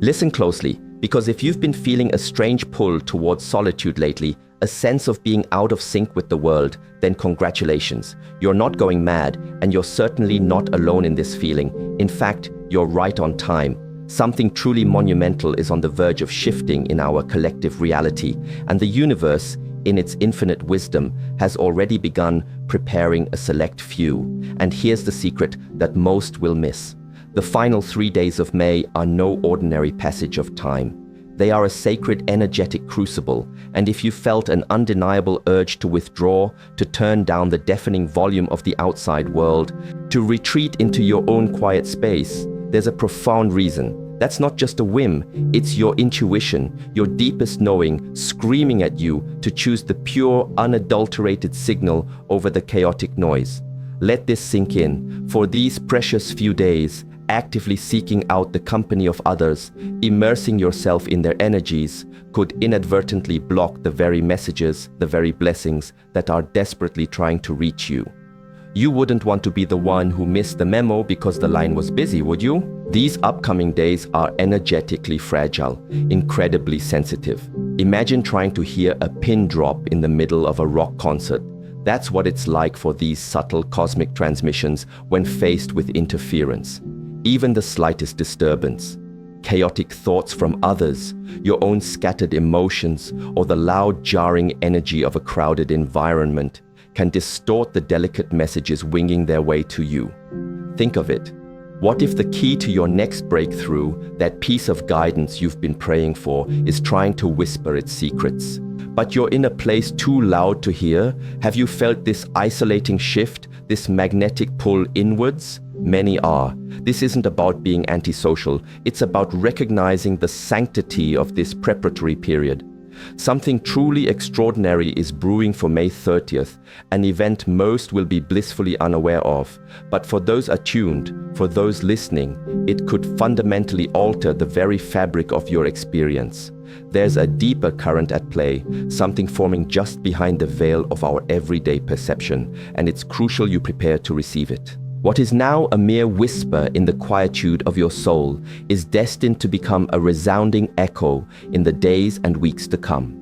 Listen closely, because if you've been feeling a strange pull towards solitude lately, a sense of being out of sync with the world, then congratulations. You're not going mad, and you're certainly not alone in this feeling. In fact, you're right on time. Something truly monumental is on the verge of shifting in our collective reality, and the universe, in its infinite wisdom, has already begun preparing a select few. And here's the secret that most will miss. The final 3 days of May are no ordinary passage of time. They are a sacred energetic crucible, and if you felt an undeniable urge to withdraw, to turn down the deafening volume of the outside world, to retreat into your own quiet space, there's a profound reason. That's not just a whim, it's your intuition, your deepest knowing, screaming at you to choose the pure, unadulterated signal over the chaotic noise. Let this sink in. For these precious few days, actively seeking out the company of others, immersing yourself in their energies, could inadvertently block the very messages, the very blessings that are desperately trying to reach you. You wouldn't want to be the one who missed the memo because the line was busy, would you? These upcoming days are energetically fragile, incredibly sensitive. Imagine trying to hear a pin drop in the middle of a rock concert. That's what it's like for these subtle cosmic transmissions when faced with interference. Even the slightest disturbance, chaotic thoughts from others, your own scattered emotions, or the loud, jarring energy of a crowded environment can distort the delicate messages winging their way to you. Think of it. What if the key to your next breakthrough, that piece of guidance you've been praying for, is trying to whisper its secrets? But you're in a place too loud to hear? Have you felt this isolating shift, this magnetic pull inwards? Many are. This isn't about being antisocial, it's about recognizing the sanctity of this preparatory period. Something truly extraordinary is brewing for May 30th, an event most will be blissfully unaware of. But for those attuned, for those listening, it could fundamentally alter the very fabric of your experience. There's a deeper current at play, something forming just behind the veil of our everyday perception, and it's crucial you prepare to receive it. What is now a mere whisper in the quietude of your soul is destined to become a resounding echo in the days and weeks to come.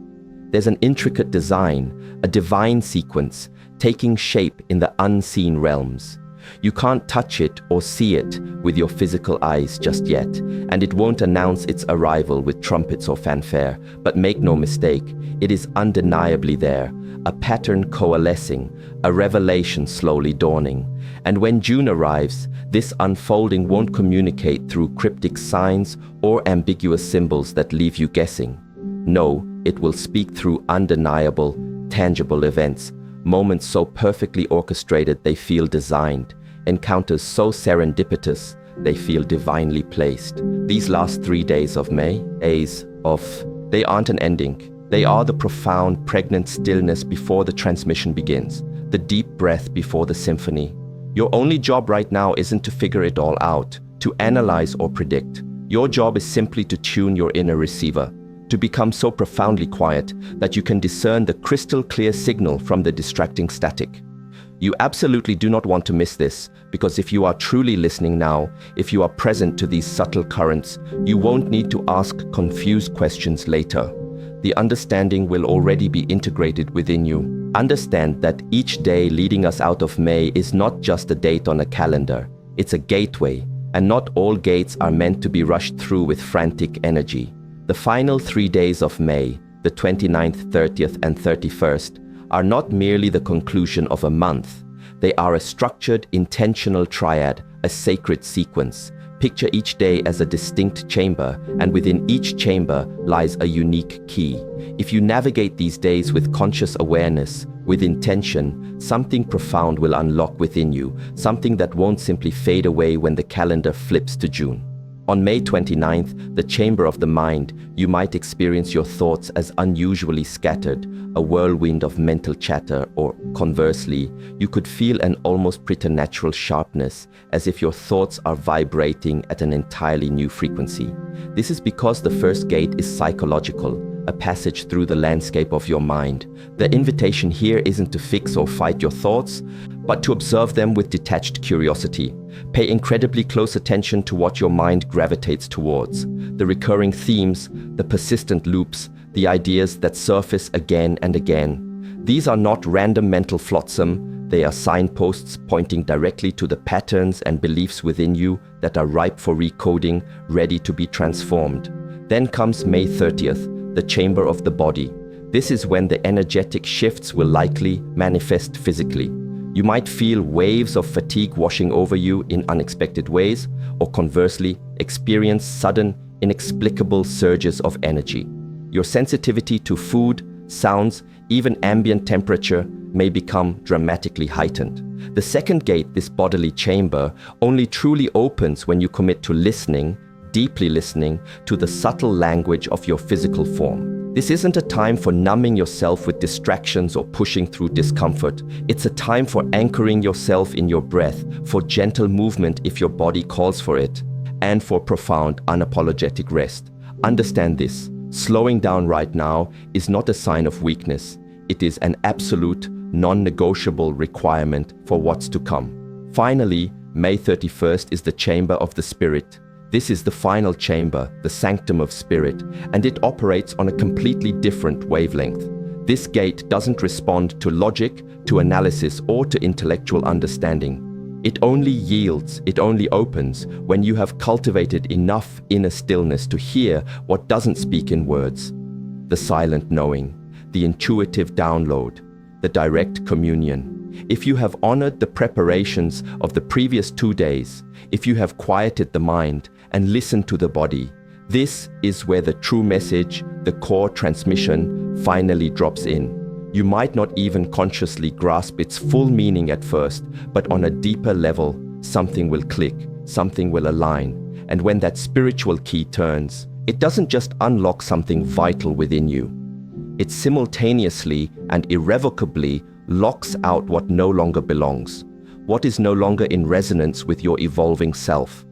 There's an intricate design, a divine sequence, taking shape in the unseen realms. You can't touch it or see it with your physical eyes just yet, and it won't announce its arrival with trumpets or fanfare, but make no mistake, it is undeniably there, a pattern coalescing, a revelation slowly dawning. And when June arrives, this unfolding won't communicate through cryptic signs or ambiguous symbols that leave you guessing. No, it will speak through undeniable, tangible events, moments so perfectly orchestrated they feel designed, encounters so serendipitous they feel divinely placed. These last 3 days of May, they aren't an ending. They are the profound, pregnant stillness before the transmission begins, the deep breath before the symphony. Your only job right now isn't to figure it all out, to analyze or predict. Your job is simply to tune your inner receiver, to become so profoundly quiet that you can discern the crystal clear signal from the distracting static. You absolutely do not want to miss this, because if you are truly listening now, if you are present to these subtle currents, you won't need to ask confused questions later. The understanding will already be integrated within you. Understand that each day leading us out of May is not just a date on a calendar. It's a gateway, and not all gates are meant to be rushed through with frantic energy. The final 3 days of May, the 29th, 30th, and 31st, are not merely the conclusion of a month. They are a structured, intentional triad, a sacred sequence. Picture each day as a distinct chamber, and within each chamber lies a unique key. If you navigate these days with conscious awareness, with intention, something profound will unlock within you, something that won't simply fade away when the calendar flips to June. On May 29th, the chamber of the mind, you might experience your thoughts as unusually scattered, a whirlwind of mental chatter, or conversely, you could feel an almost preternatural sharpness, as if your thoughts are vibrating at an entirely new frequency. This is because the first gate is psychological, a passage through the landscape of your mind. The invitation here isn't to fix or fight your thoughts, but to observe them with detached curiosity. Pay incredibly close attention to what your mind gravitates towards, the recurring themes, the persistent loops, the ideas that surface again and again. These are not random mental flotsam, they are signposts pointing directly to the patterns and beliefs within you that are ripe for recoding, ready to be transformed. Then comes May 30th, the chamber of the body. This is when the energetic shifts will likely manifest physically. You might feel waves of fatigue washing over you in unexpected ways, or conversely, experience sudden, inexplicable surges of energy. Your sensitivity to food, sounds, even ambient temperature may become dramatically heightened. The second gate, this bodily chamber, only truly opens when you commit to listening, deeply listening, to the subtle language of your physical form. This isn't a time for numbing yourself with distractions or pushing through discomfort. It's a time for anchoring yourself in your breath, for gentle movement if your body calls for it, and for profound, unapologetic rest. Understand this. Slowing down right now is not a sign of weakness. It is an absolute, non-negotiable requirement for what's to come. Finally, May 31st is the chamber of the spirit. This is the final chamber, the sanctum of spirit, and it operates on a completely different wavelength. This gate doesn't respond to logic, to analysis, or to intellectual understanding. It only yields, it only opens when you have cultivated enough inner stillness to hear what doesn't speak in words. The silent knowing, the intuitive download, the direct communion. If you have honored the preparations of the previous 2 days, if you have quieted the mind and listened to the body, this is where the true message, the core transmission, finally drops in. You might not even consciously grasp its full meaning at first, but on a deeper level, something will click, something will align. And when that spiritual key turns, it doesn't just unlock something vital within you. It simultaneously and irrevocably locks out what no longer belongs, what is no longer in resonance with your evolving self.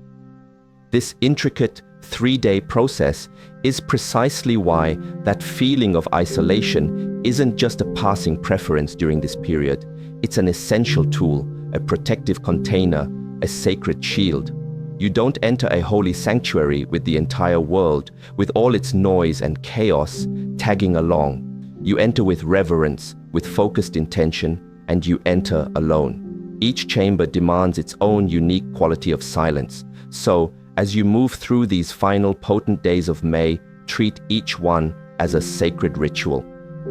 This intricate 3-day process is precisely why that feeling of isolation isn't just a passing preference during this period. It's an essential tool, a protective container, a sacred shield. You don't enter a holy sanctuary with the entire world, with all its noise and chaos tagging along. You enter with reverence, with focused intention, and you enter alone. Each chamber demands its own unique quality of silence. So, as you move through these final potent days of May, treat each one as a sacred ritual.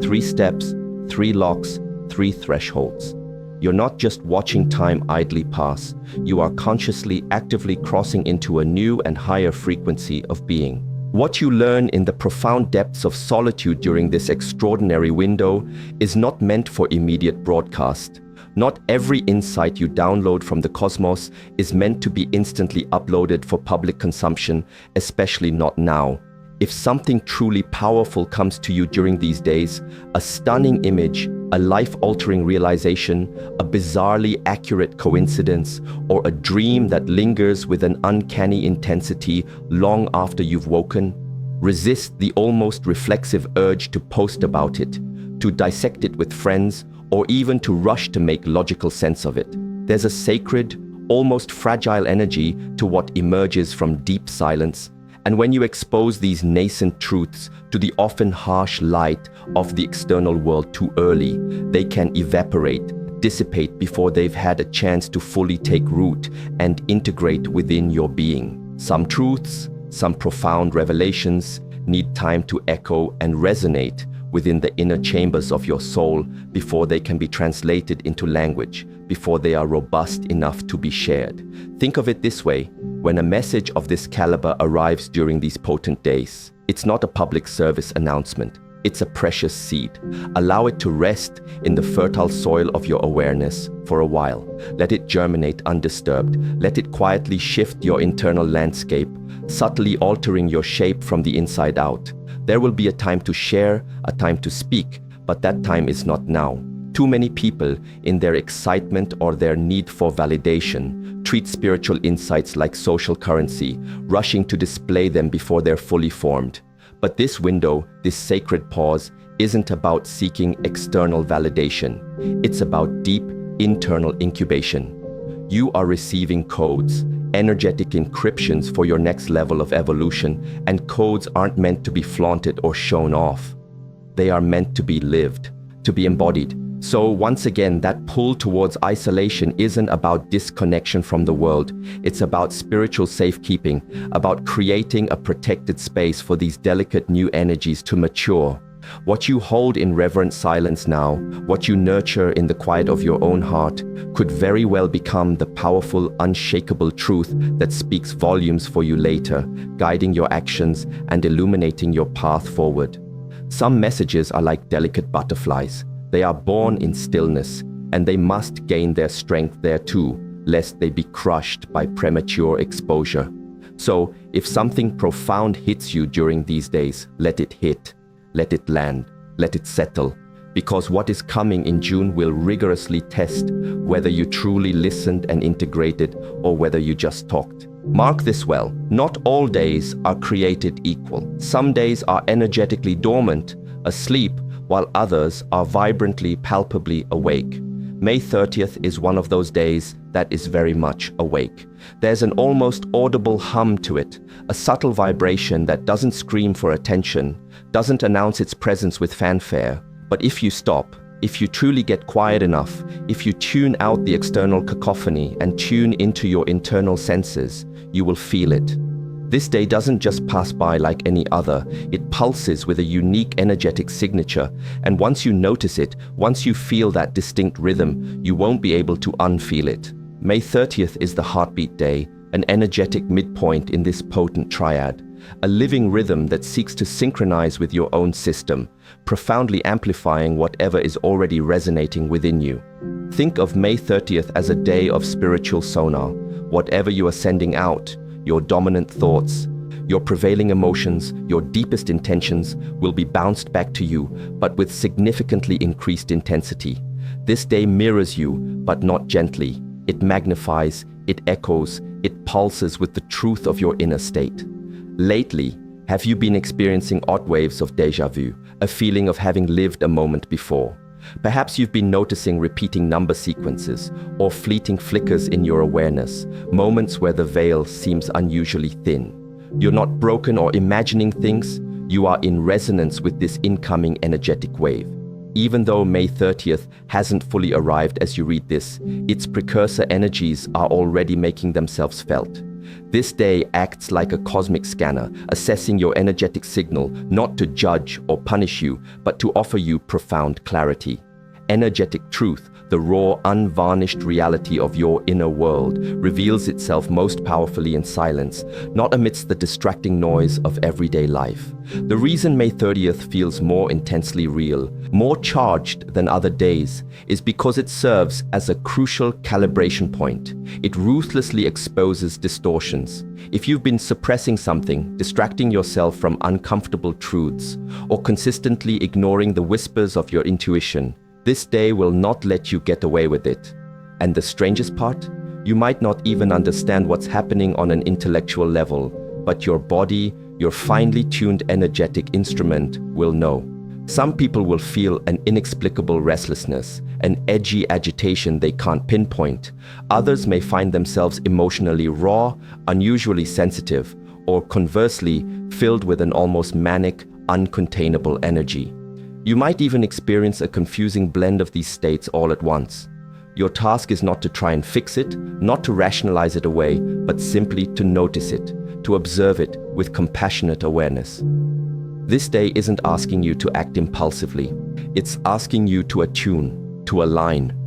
3 steps, 3 locks, 3 thresholds. You're not just watching time idly pass. You are consciously, actively crossing into a new and higher frequency of being. What you learn in the profound depths of solitude during this extraordinary window is not meant for immediate broadcast. Not every insight you download from the cosmos is meant to be instantly uploaded for public consumption, especially not now. If something truly powerful comes to you during these days, a stunning image, a life-altering realization, a bizarrely accurate coincidence, or a dream that lingers with an uncanny intensity long after you've woken, resist the almost reflexive urge to post about it, to dissect it with friends, or even to rush to make logical sense of it. There's a sacred, almost fragile energy to what emerges from deep silence. And when you expose these nascent truths to the often harsh light of the external world too early, they can evaporate, dissipate before they've had a chance to fully take root and integrate within your being. Some truths, some profound revelations need time to echo and resonate within the inner chambers of your soul before they can be translated into language, before they are robust enough to be shared. Think of it this way. When a message of this caliber arrives during these potent days, it's not a public service announcement. It's a precious seed. Allow it to rest in the fertile soil of your awareness for a while. Let it germinate undisturbed. Let it quietly shift your internal landscape, subtly altering your shape from the inside out. There will be a time to share, a time to speak, but that time is not now. Too many people, in their excitement or their need for validation, treat spiritual insights like social currency, rushing to display them before they're fully formed. But this window, this sacred pause, isn't about seeking external validation. It's about deep, internal incubation. You are receiving codes, energetic encryptions for your next level of evolution, and codes aren't meant to be flaunted or shown off. They are meant to be lived, to be embodied. So once again, that pull towards isolation isn't about disconnection from the world. It's about spiritual safekeeping, about creating a protected space for these delicate new energies to mature. What you hold in reverent silence now, what you nurture in the quiet of your own heart, could very well become the powerful, unshakable truth that speaks volumes for you later, guiding your actions and illuminating your path forward. Some messages are like delicate butterflies. They are born in stillness, and they must gain their strength there too, lest they be crushed by premature exposure. So, if something profound hits you during these days, let it hit. Let it land, let it settle, because what is coming in June will rigorously test whether you truly listened and integrated or whether you just talked. Mark this well, not all days are created equal. Some days are energetically dormant, asleep, while others are vibrantly, palpably awake. May 30th is one of those days that is very much awake. There's an almost audible hum to it, a subtle vibration that doesn't scream for attention, doesn't announce its presence with fanfare. But if you stop, if you truly get quiet enough, if you tune out the external cacophony and tune into your internal senses, you will feel it. This day doesn't just pass by like any other, it pulses with a unique energetic signature, and once you notice it, once you feel that distinct rhythm, you won't be able to unfeel it. May 30th is the heartbeat day, an energetic midpoint in this potent triad, a living rhythm that seeks to synchronize with your own system, profoundly amplifying whatever is already resonating within you. Think of May 30th as a day of spiritual sonar. Whatever you are sending out, your dominant thoughts, your prevailing emotions, your deepest intentions will be bounced back to you, but with significantly increased intensity. This day mirrors you, but not gently. It magnifies, it echoes, it pulses with the truth of your inner state. Lately, have you been experiencing odd waves of déjà vu, a feeling of having lived a moment before? Perhaps you've been noticing repeating number sequences or fleeting flickers in your awareness, moments where the veil seems unusually thin. You're not broken or imagining things, you are in resonance with this incoming energetic wave. Even though May 30th hasn't fully arrived as you read this, its precursor energies are already making themselves felt. This day acts like a cosmic scanner, assessing your energetic signal, not to judge or punish you, but to offer you profound clarity. Energetic truth, the raw, unvarnished reality of your inner world, reveals itself most powerfully in silence, not amidst the distracting noise of everyday life. The reason May 30th feels more intensely real, more charged than other days, is because it serves as a crucial calibration point. It ruthlessly exposes distortions. If you've been suppressing something, distracting yourself from uncomfortable truths, or consistently ignoring the whispers of your intuition, this day will not let you get away with it. And the strangest part? You might not even understand what's happening on an intellectual level, but your body, your finely tuned energetic instrument, will know. Some people will feel an inexplicable restlessness, an edgy agitation they can't pinpoint. Others may find themselves emotionally raw, unusually sensitive, or conversely, filled with an almost manic, uncontainable energy. You might even experience a confusing blend of these states all at once. Your task is not to try and fix it, not to rationalize it away, but simply to notice it, to observe it with compassionate awareness. This day isn't asking you to act impulsively. It's asking you to attune, to align.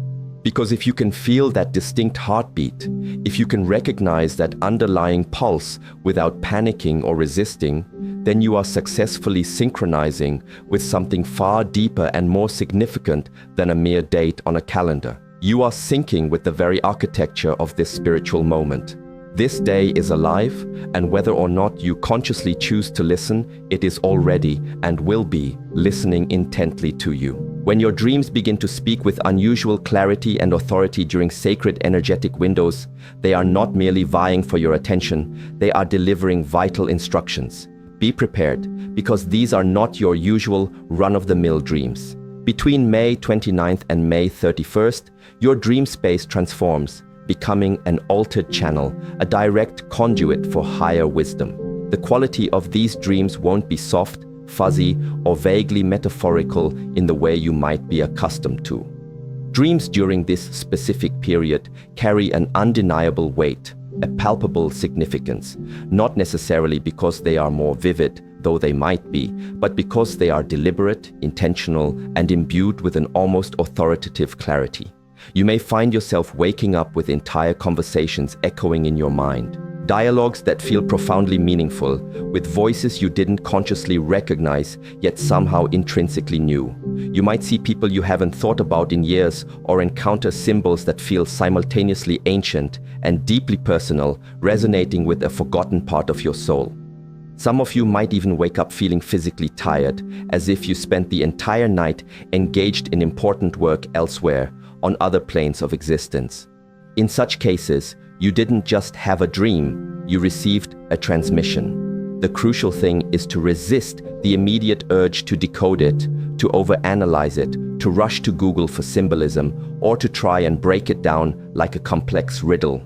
Because if you can feel that distinct heartbeat, if you can recognize that underlying pulse without panicking or resisting, then you are successfully synchronizing with something far deeper and more significant than a mere date on a calendar. You are syncing with the very architecture of this spiritual moment. This day is alive, and whether or not you consciously choose to listen, it is already and will be listening intently to you. When your dreams begin to speak with unusual clarity and authority during sacred energetic windows, they are not merely vying for your attention, they are delivering vital instructions. Be prepared, because these are not your usual run-of-the-mill dreams. Between May 29th and May 31st, your dream space transforms, becoming an altered channel, a direct conduit for higher wisdom. The quality of these dreams won't be soft, fuzzy, or vaguely metaphorical in the way you might be accustomed to. Dreams during this specific period carry an undeniable weight, a palpable significance, not necessarily because they are more vivid, though they might be, but because they are deliberate, intentional, and imbued with an almost authoritative clarity. You may find yourself waking up with entire conversations echoing in your mind, dialogues that feel profoundly meaningful, with voices you didn't consciously recognize, yet somehow intrinsically knew. You might see people you haven't thought about in years, or encounter symbols that feel simultaneously ancient and deeply personal, resonating with a forgotten part of your soul. Some of you might even wake up feeling physically tired, as if you spent the entire night engaged in important work elsewhere, on other planes of existence. In such cases, you didn't just have a dream, you received a transmission. The crucial thing is to resist the immediate urge to decode it, to overanalyze it, to rush to Google for symbolism, or to try and break it down like a complex riddle.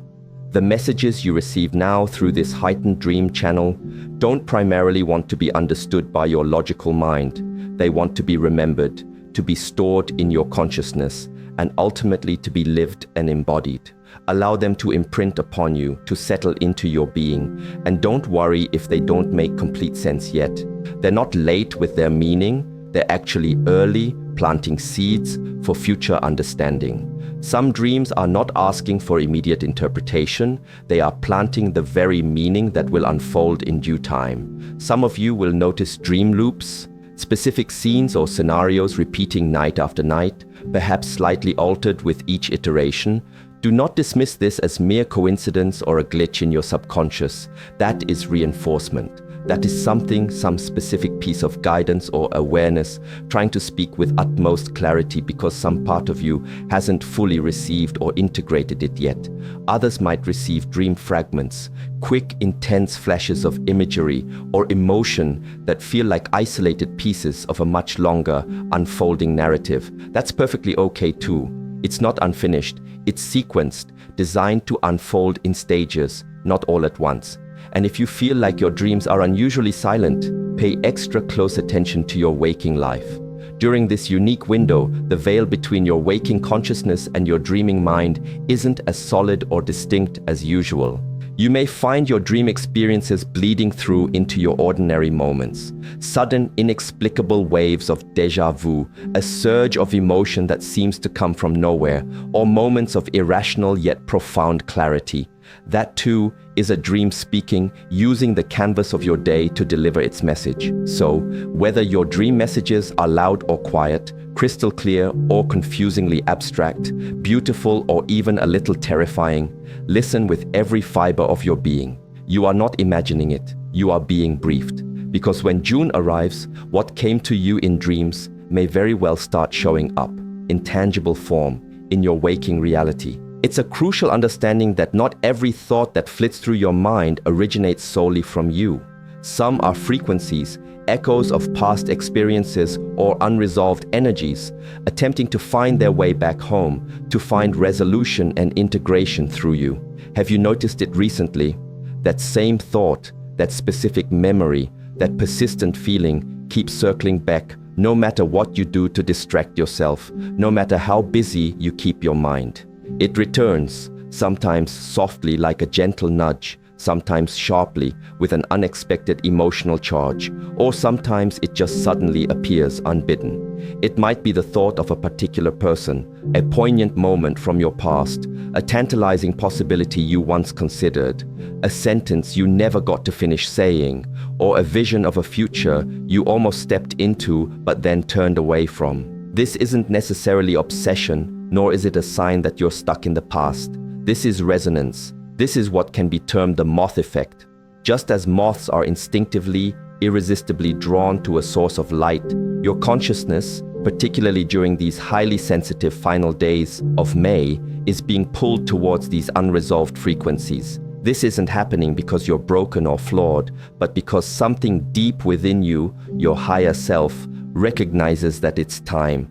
The messages you receive now through this heightened dream channel don't primarily want to be understood by your logical mind. They want to be remembered, to be stored in your consciousness, and ultimately to be lived and embodied. Allow them to imprint upon you, to settle into your being, and don't worry if they don't make complete sense yet. They're not late with their meaning, they're actually early, planting seeds for future understanding. Some dreams are not asking for immediate interpretation, they are planting the very meaning that will unfold in due time. Some of you will notice dream loops, specific scenes or scenarios repeating night after night, perhaps slightly altered with each iteration. Do not dismiss this as mere coincidence or a glitch in your subconscious. That is reinforcement. That is some specific piece of guidance or awareness trying to speak with utmost clarity because some part of you hasn't fully received or integrated it yet. Others might receive dream fragments, quick, intense flashes of imagery or emotion that feel like isolated pieces of a much longer, unfolding narrative. That's perfectly okay too. It's not unfinished. It's sequenced, designed to unfold in stages, not all at once. And if you feel like your dreams are unusually silent, pay extra close attention to your waking life. During this unique window, the veil between your waking consciousness and your dreaming mind isn't as solid or distinct as usual. You may find your dream experiences bleeding through into your ordinary moments. Sudden, inexplicable waves of déjà vu, a surge of emotion that seems to come from nowhere, or moments of irrational yet profound clarity. That too is a dream speaking, using the canvas of your day to deliver its message. So, whether your dream messages are loud or quiet, crystal clear or confusingly abstract, beautiful or even a little terrifying, listen with every fiber of your being. You are not imagining it, you are being briefed. Because when June arrives, what came to you in dreams may very well start showing up, in tangible form, in your waking reality. It's a crucial understanding that not every thought that flits through your mind originates solely from you. Some are frequencies, echoes of past experiences or unresolved energies, attempting to find their way back home, to find resolution and integration through you. Have you noticed it recently? That same thought, that specific memory, that persistent feeling keeps circling back, no matter what you do to distract yourself, no matter how busy you keep your mind. It returns, sometimes softly like a gentle nudge, sometimes sharply with an unexpected emotional charge, or sometimes it just suddenly appears unbidden. It might be the thought of a particular person, a poignant moment from your past, a tantalizing possibility you once considered, a sentence you never got to finish saying, or a vision of a future you almost stepped into but then turned away from. This isn't necessarily obsession, nor is it a sign that you're stuck in the past. This is resonance. This is what can be termed the moth effect. Just as moths are instinctively, irresistibly drawn to a source of light, your consciousness, particularly during these highly sensitive final days of May, is being pulled towards these unresolved frequencies. This isn't happening because you're broken or flawed, but because something deep within you, your higher self, recognizes that it's time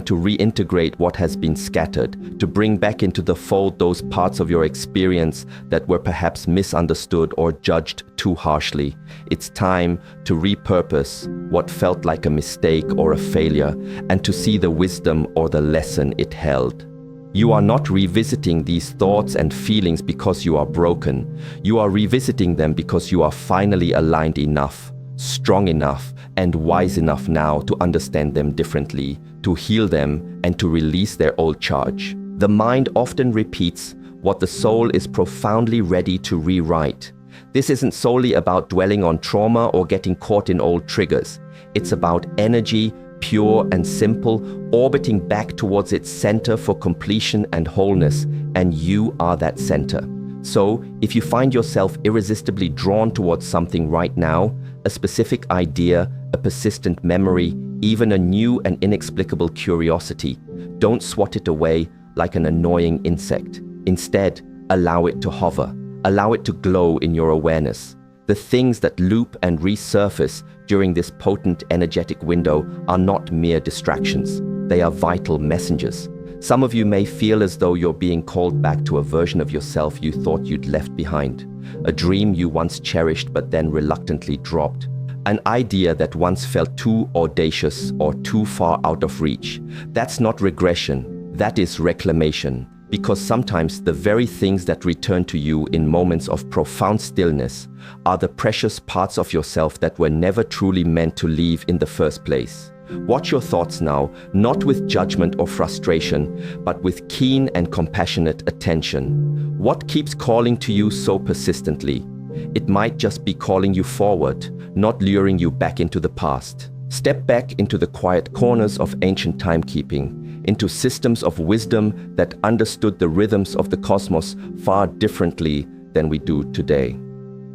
to reintegrate what has been scattered, to bring back into the fold those parts of your experience that were perhaps misunderstood or judged too harshly. It's time to repurpose what felt like a mistake or a failure and to see the wisdom or the lesson it held. You are not revisiting these thoughts and feelings because you are broken. You are revisiting them because you are finally aligned enough, strong enough, and wise enough now to understand them differently, to heal them, and to release their old charge. The mind often repeats what the soul is profoundly ready to rewrite. This isn't solely about dwelling on trauma or getting caught in old triggers. It's about energy, pure and simple, orbiting back towards its center for completion and wholeness, and you are that center. So, if you find yourself irresistibly drawn towards something right now, a specific idea, a persistent memory, even a new and inexplicable curiosity, don't swat it away like an annoying insect. Instead, allow it to hover. Allow it to glow in your awareness. The things that loop and resurface during this potent energetic window are not mere distractions. They are vital messengers. Some of you may feel as though you're being called back to a version of yourself you thought you'd left behind, a dream you once cherished but then reluctantly dropped, an idea that once felt too audacious or too far out of reach. That's not regression, that is reclamation, because sometimes the very things that return to you in moments of profound stillness are the precious parts of yourself that were never truly meant to leave in the first place. Watch your thoughts now, not with judgment or frustration, but with keen and compassionate attention. What keeps calling to you so persistently? It might just be calling you forward, not luring you back into the past. Step back into the quiet corners of ancient timekeeping, into systems of wisdom that understood the rhythms of the cosmos far differently than we do today.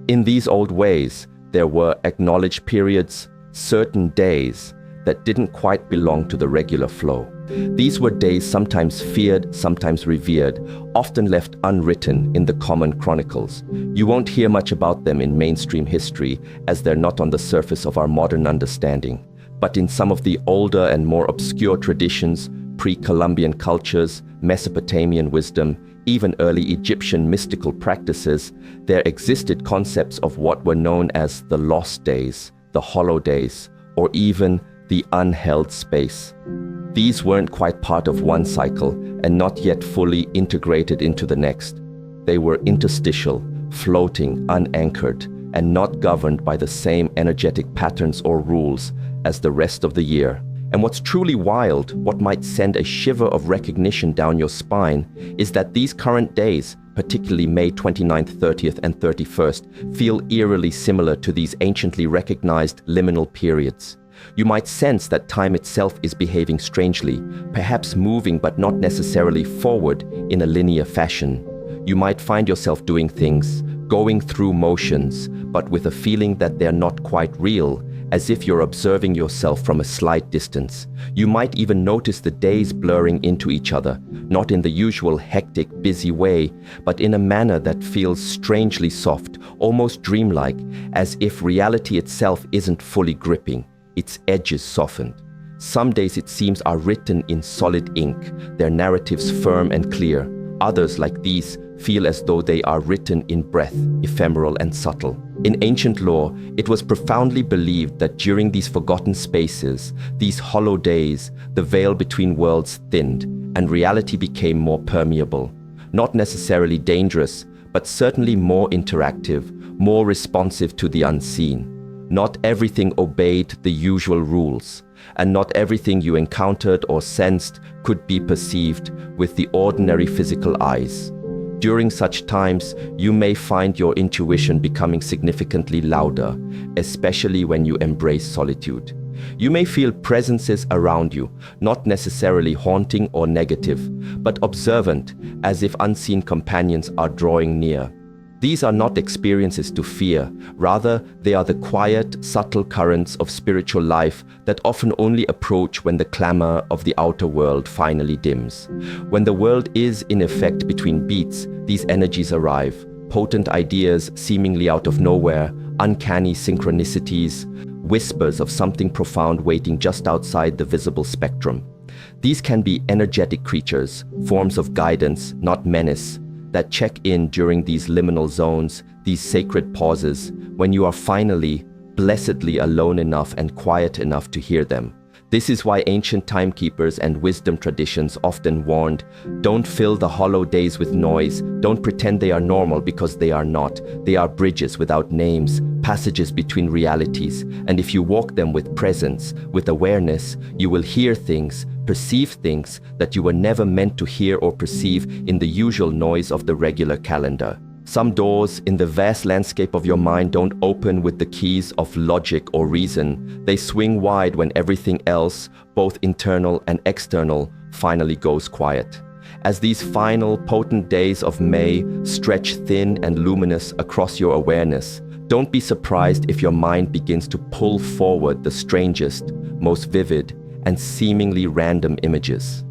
In these old ways, there were acknowledged periods, certain days, that didn't quite belong to the regular flow. These were days sometimes feared, sometimes revered, often left unwritten in the common chronicles. You won't hear much about them in mainstream history, as they're not on the surface of our modern understanding. But in some of the older and more obscure traditions, pre-Columbian cultures, Mesopotamian wisdom, even early Egyptian mystical practices, there existed concepts of what were known as the lost days, the hollow days, or even the unheld space. These weren't quite part of one cycle and not yet fully integrated into the next. They were interstitial, floating, unanchored, and not governed by the same energetic patterns or rules as the rest of the year. And what's truly wild, what might send a shiver of recognition down your spine, is that these current days, particularly May 29th, 30th, and 31st, feel eerily similar to these anciently recognized liminal periods. You might sense that time itself is behaving strangely, perhaps moving but not necessarily forward in a linear fashion. You might find yourself doing things, going through motions, but with a feeling that they're not quite real, as if you're observing yourself from a slight distance. You might even notice the days blurring into each other, not in the usual hectic, busy way, but in a manner that feels strangely soft, almost dreamlike, as if reality itself isn't fully gripping, its edges softened. Some days it seems are written in solid ink, their narratives firm and clear. Others, like these, feel as though they are written in breath, ephemeral and subtle. In ancient lore, it was profoundly believed that during these forgotten spaces, these hollow days, the veil between worlds thinned, and reality became more permeable. Not necessarily dangerous, but certainly more interactive, more responsive to the unseen. Not everything obeyed the usual rules, and not everything you encountered or sensed could be perceived with the ordinary physical eyes. During such times, you may find your intuition becoming significantly louder, especially when you embrace solitude. You may feel presences around you, not necessarily haunting or negative, but observant, as if unseen companions are drawing near. These are not experiences to fear, rather they are the quiet, subtle currents of spiritual life that often only approach when the clamor of the outer world finally dims. When the world is in effect between beats, these energies arrive, potent ideas seemingly out of nowhere, uncanny synchronicities, whispers of something profound waiting just outside the visible spectrum. These can be energetic creatures, forms of guidance, not menace, that check in during these liminal zones, these sacred pauses, when you are finally, blessedly alone enough and quiet enough to hear them. This is why ancient timekeepers and wisdom traditions often warned, don't fill the hollow days with noise, don't pretend they are normal because they are not. They are bridges without names, passages between realities, and if you walk them with presence, with awareness, you will hear things, perceive things that you were never meant to hear or perceive in the usual noise of the regular calendar. Some doors in the vast landscape of your mind don't open with the keys of logic or reason. They swing wide when everything else, both internal and external, finally goes quiet. As these final, potent days of May stretch thin and luminous across your awareness, don't be surprised if your mind begins to pull forward the strangest, most vivid, and seemingly random images.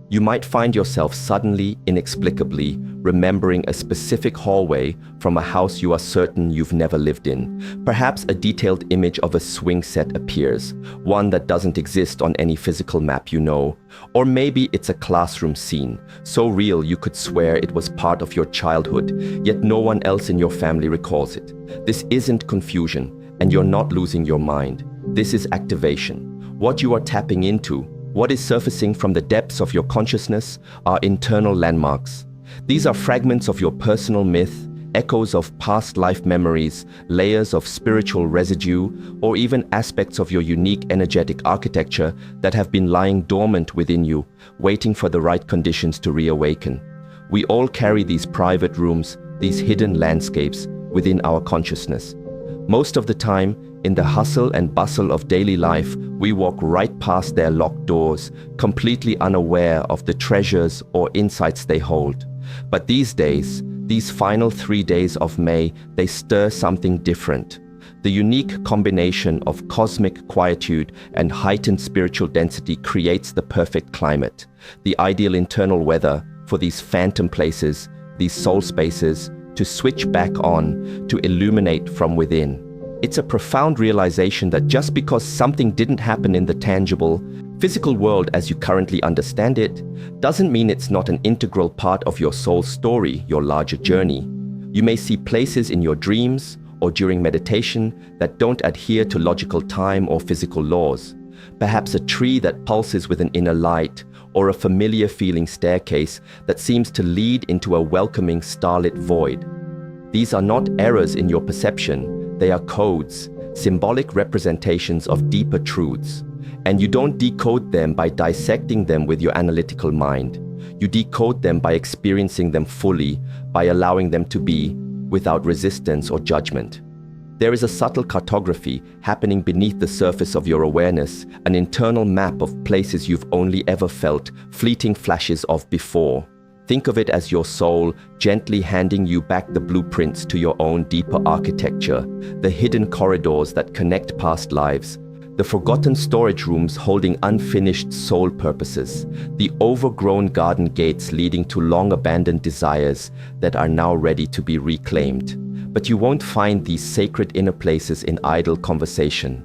You might find yourself suddenly, inexplicably, remembering a specific hallway from a house you are certain you've never lived in. Perhaps a detailed image of a swing set appears, one that doesn't exist on any physical map you know. Or maybe it's a classroom scene, so real you could swear it was part of your childhood, yet no one else in your family recalls it. This isn't confusion, and you're not losing your mind. This is activation. What you are tapping into, what is surfacing from the depths of your consciousness, are internal landmarks. These are fragments of your personal myth, echoes of past life memories, layers of spiritual residue, or even aspects of your unique energetic architecture that have been lying dormant within you, waiting for the right conditions to reawaken. We all carry these private rooms, these hidden landscapes, within our consciousness. Most of the time, in the hustle and bustle of daily life, we walk right past their locked doors, completely unaware of the treasures or insights they hold. But these days, these final 3 days of May, they stir something different. The unique combination of cosmic quietude and heightened spiritual density creates the perfect climate, the ideal internal weather for these phantom places, these soul spaces, to switch back on, to illuminate from within. It's a profound realization that just because something didn't happen in the tangible, physical world as you currently understand it, doesn't mean it's not an integral part of your soul's story, your larger journey. You may see places in your dreams or during meditation that don't adhere to logical time or physical laws. Perhaps a tree that pulses with an inner light, or a familiar feeling staircase that seems to lead into a welcoming starlit void. These are not errors in your perception, they are codes, symbolic representations of deeper truths. And you don't decode them by dissecting them with your analytical mind. You decode them by experiencing them fully, by allowing them to be, without resistance or judgment. There is a subtle cartography happening beneath the surface of your awareness, an internal map of places you've only ever felt fleeting flashes of before. Think of it as your soul gently handing you back the blueprints to your own deeper architecture, the hidden corridors that connect past lives, the forgotten storage rooms holding unfinished soul purposes, the overgrown garden gates leading to long-abandoned desires that are now ready to be reclaimed. But you won't find these sacred inner places in idle conversation.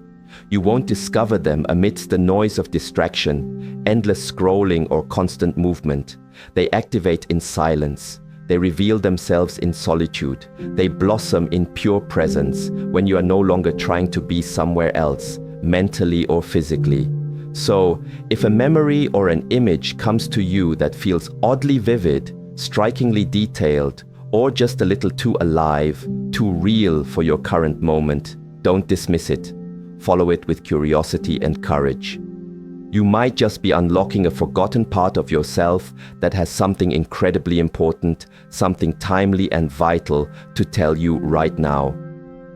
You won't discover them amidst the noise of distraction, endless scrolling or constant movement. They activate in silence. They reveal themselves in solitude. They blossom in pure presence when you are no longer trying to be somewhere else, mentally or physically. So, if a memory or an image comes to you that feels oddly vivid, strikingly detailed, or just a little too alive, too real for your current moment, don't dismiss it. Follow it with curiosity and courage. You might just be unlocking a forgotten part of yourself that has something incredibly important, something timely and vital to tell you right now.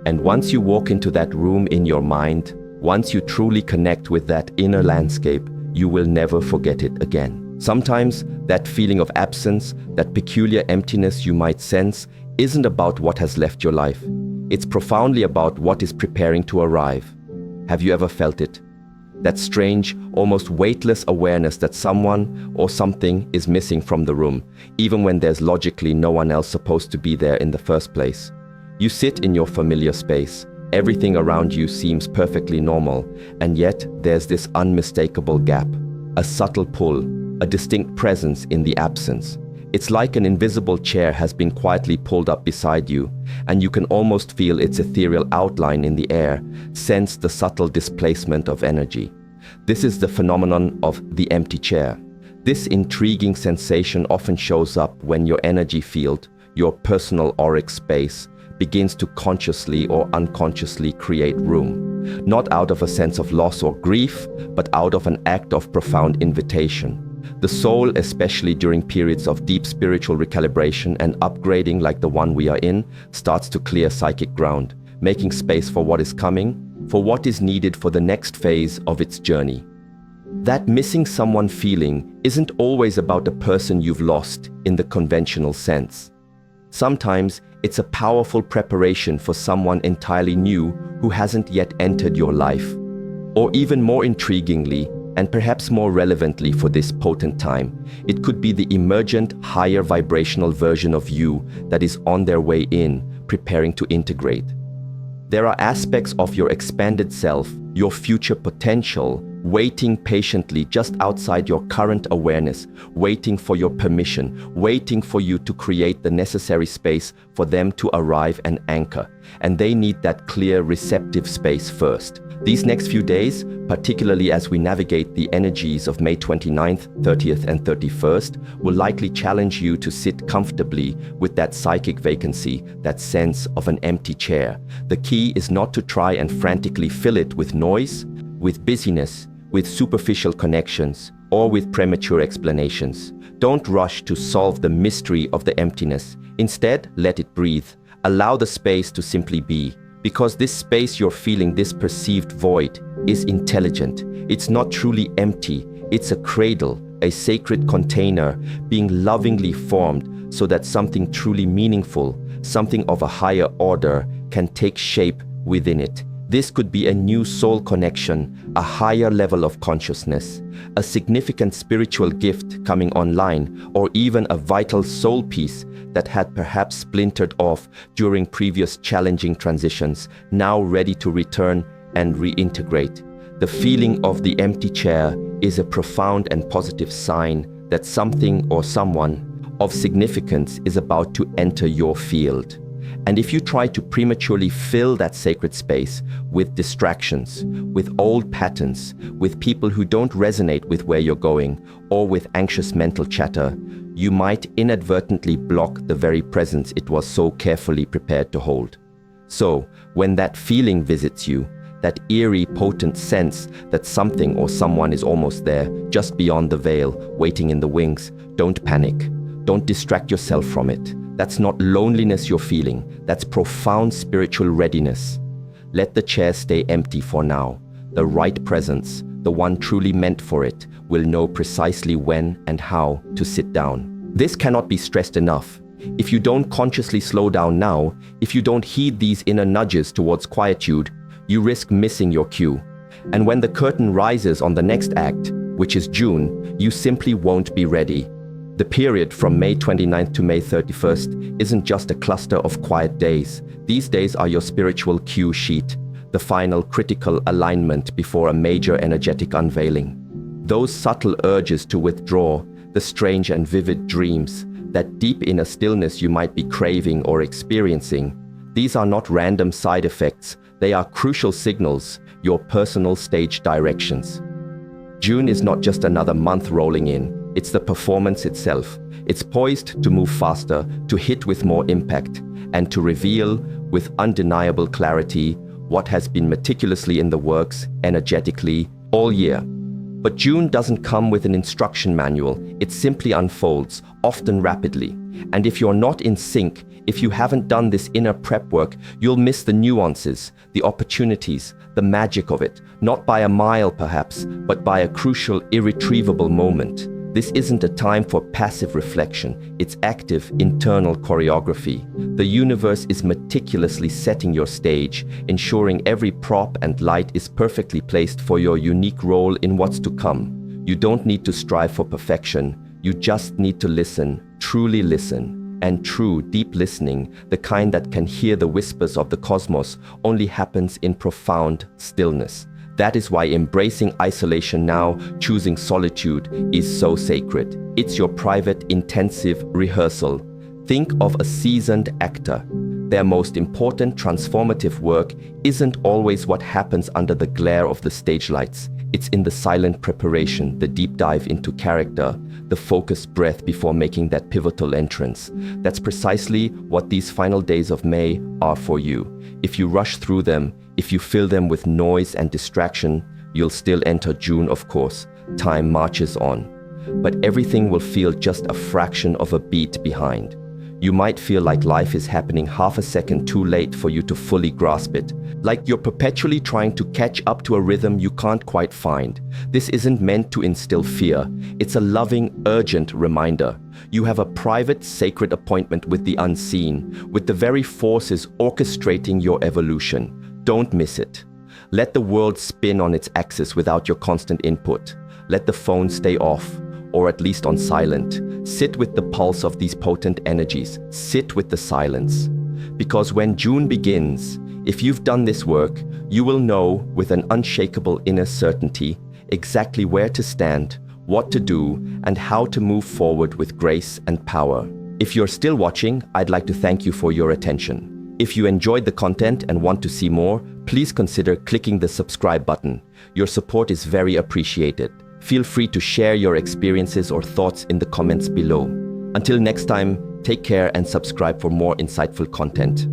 And once you walk into that room in your mind, once you truly connect with that inner landscape, you will never forget it again. Sometimes that feeling of absence, that peculiar emptiness you might sense, isn't about what has left your life. It's profoundly about what is preparing to arrive. Have you ever felt it? That strange, almost weightless awareness that someone or something is missing from the room, even when there's logically no one else supposed to be there in the first place. You sit in your familiar space, Everything around you seems perfectly normal, and yet there's this unmistakable gap, a subtle pull, a distinct presence in the absence. It's like an invisible chair has been quietly pulled up beside you, and you can almost feel its ethereal outline in the air, sense the subtle displacement of energy. This is the phenomenon of the empty chair. This intriguing sensation often shows up when your energy field, your personal auric space, begins to consciously or unconsciously create room, not out of a sense of loss or grief, but out of an act of profound invitation. The soul, especially during periods of deep spiritual recalibration and upgrading like the one we are in, starts to clear psychic ground, making space for what is coming, for what is needed for the next phase of its journey. That missing someone feeling isn't always about a person you've lost in the conventional sense. Sometimes it's a powerful preparation for someone entirely new who hasn't yet entered your life. Or even more intriguingly, and perhaps more relevantly for this potent time, it could be the emergent, higher vibrational version of you that is on their way in, preparing to integrate. There are aspects of your expanded self, your future potential, waiting patiently just outside your current awareness, waiting for your permission, waiting for you to create the necessary space for them to arrive and anchor. And they need that clear, receptive space first. These next few days, particularly as we navigate the energies of May 29th, 30th, and 31st, will likely challenge you to sit comfortably with that psychic vacancy, that sense of an empty chair. The key is not to try and frantically fill it with noise, with busyness, with superficial connections, or with premature explanations. Don't rush to solve the mystery of the emptiness. Instead, let it breathe. Allow the space to simply be. Because this space you're feeling, this perceived void, is intelligent. It's not truly empty. It's a cradle, a sacred container being lovingly formed so that something truly meaningful, something of a higher order, can take shape within it. This could be a new soul connection, a higher level of consciousness, a significant spiritual gift coming online, or even a vital soul piece that had perhaps splintered off during previous challenging transitions, now ready to return and reintegrate. The feeling of the empty chair is a profound and positive sign that something or someone of significance is about to enter your field. And if you try to prematurely fill that sacred space with distractions, with old patterns, with people who don't resonate with where you're going, or with anxious mental chatter, you might inadvertently block the very presence it was so carefully prepared to hold. So, when that feeling visits you, that eerie, potent sense that something or someone is almost there, just beyond the veil, waiting in the wings, don't panic. Don't distract yourself from it. That's not loneliness you're feeling. That's profound spiritual readiness. Let the chair stay empty for now. The right presence, the one truly meant for it, will know precisely when and how to sit down. This cannot be stressed enough. If you don't consciously slow down now, if you don't heed these inner nudges towards quietude, you risk missing your cue. And when the curtain rises on the next act, which is June, you simply won't be ready. The period from May 29th to May 31st isn't just a cluster of quiet days. These days are your spiritual cue sheet, the final critical alignment before a major energetic unveiling. Those subtle urges to withdraw, the strange and vivid dreams, that deep inner stillness you might be craving or experiencing, these are not random side effects. They are crucial signals, your personal stage directions. June is not just another month rolling in. It's the performance itself. It's poised to move faster, to hit with more impact, and to reveal with undeniable clarity what has been meticulously in the works, energetically, all year. But June doesn't come with an instruction manual. It simply unfolds, often rapidly. And if you're not in sync, if you haven't done this inner prep work, you'll miss the nuances, the opportunities, the magic of it, not by a mile perhaps, but by a crucial, irretrievable moment. This isn't a time for passive reflection, it's active internal choreography. The universe is meticulously setting your stage, ensuring every prop and light is perfectly placed for your unique role in what's to come. You don't need to strive for perfection, you just need to listen, truly listen. And true, deep listening, the kind that can hear the whispers of the cosmos, only happens in profound stillness. That is why embracing isolation now, choosing solitude, is so sacred. It's your private, intensive rehearsal. Think of a seasoned actor. Their most important transformative work isn't always what happens under the glare of the stage lights. It's in the silent preparation, the deep dive into character, the focused breath before making that pivotal entrance. That's precisely what these final days of May are for you. If you rush through them, if you fill them with noise and distraction, you'll still enter June, of course. Time marches on. But everything will feel just a fraction of a beat behind. You might feel like life is happening half a second too late for you to fully grasp it. Like you're perpetually trying to catch up to a rhythm you can't quite find. This isn't meant to instill fear. It's a loving, urgent reminder. You have a private, sacred appointment with the unseen, with the very forces orchestrating your evolution. Don't miss it. Let the world spin on its axis without your constant input. Let the phone stay off, or at least on silent. Sit with the pulse of these potent energies. Sit with the silence. Because when June begins, if you've done this work, you will know with an unshakable inner certainty exactly where to stand, what to do, and how to move forward with grace and power. If you're still watching, I'd like to thank you for your attention. If you enjoyed the content and want to see more, please consider clicking the subscribe button. Your support is very appreciated. Feel free to share your experiences or thoughts in the comments below. Until next time, take care and subscribe for more insightful content.